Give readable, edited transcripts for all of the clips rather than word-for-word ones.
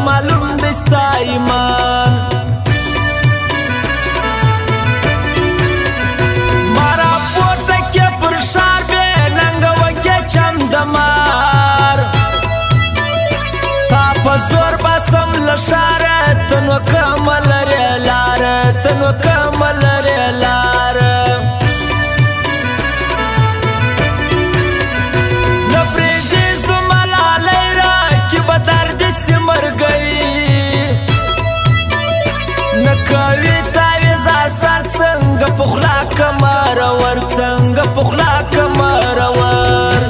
معلوم دستا ایمان مارا پورته کې پر شار به ننګ وکې چم دمار تا په زور باسم لشاره تنو کمل لار تنو کمل لار نپریږدي زما لالی را چې به درد سي مرګوي نه کوي تعویض اثر څنګه په خوله که مرور څنګه په خوله که مرور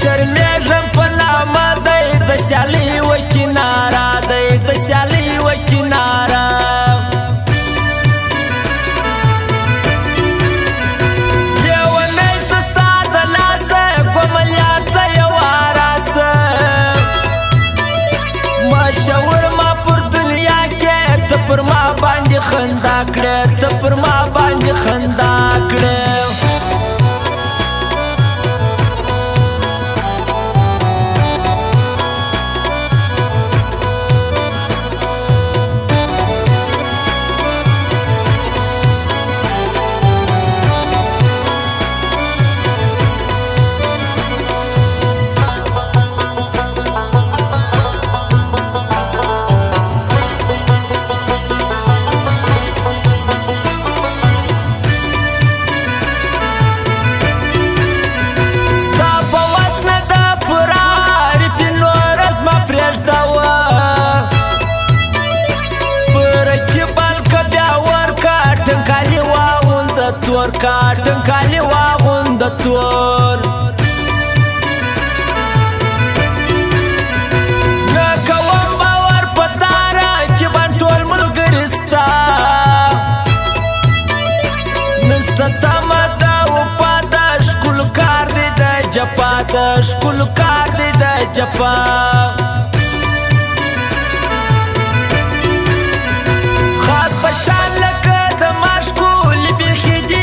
شرمیږم په نامه دی د سیالي و کناره دی د سیالي و کناره لیونی څه ستا د لاسه ګوملیار ته یوه راسه مشهور ما پر دنیا کې ته پر ما باندې خندا کړې ته پر ما باندې خندا کړې کارتن کالی واغوند تور نکوم باور پتارا چې بان ټول ملګرستا نستا تما دا وپادا شکل کار دی د جپا دا شکل کار دی د جپا خاص پشان لکه د ماشکول بیخی دی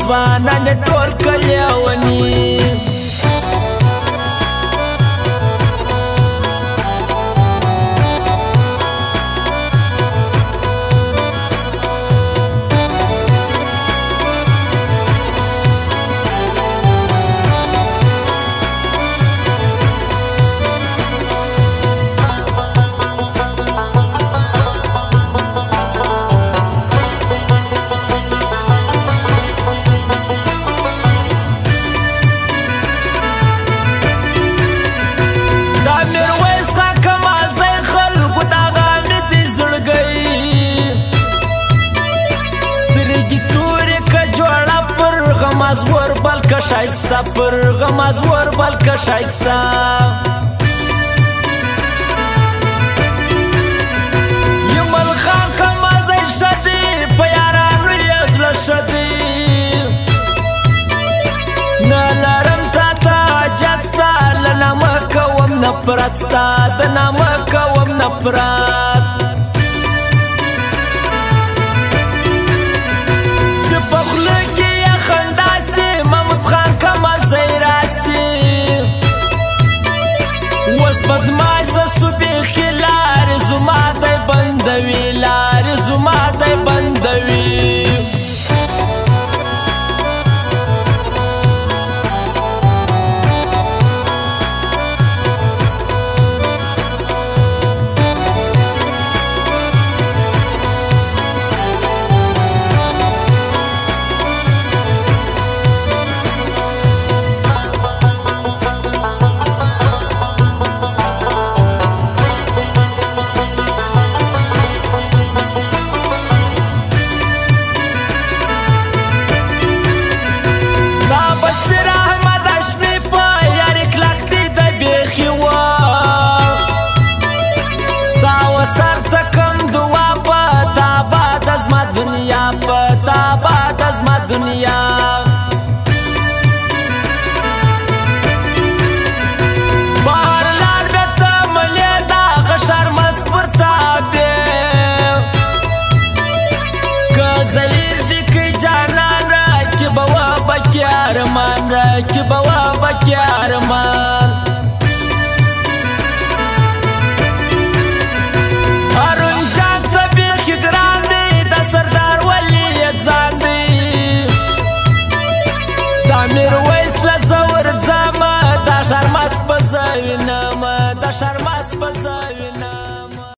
زوانان ټول کلیونی شایستا پر غماز ور بلک شایستا یمل خان کمال زی شدی پیارانو یزل شدی نلرم تا تا جاتستا لنامه کوم نپراتستا دنامه کوم نپرات بدماش صبح خلار زما دی بندوي لار زما دی بندوي دنیا بار لار بیتا ملی دا غشار مس پرتا بی که زهیر دی که جانان را کی بوا بکی ارمان را کی بوا بکی ارمان میرویس لزور زما دا شرمس بزاینم دا شرمس بزاینم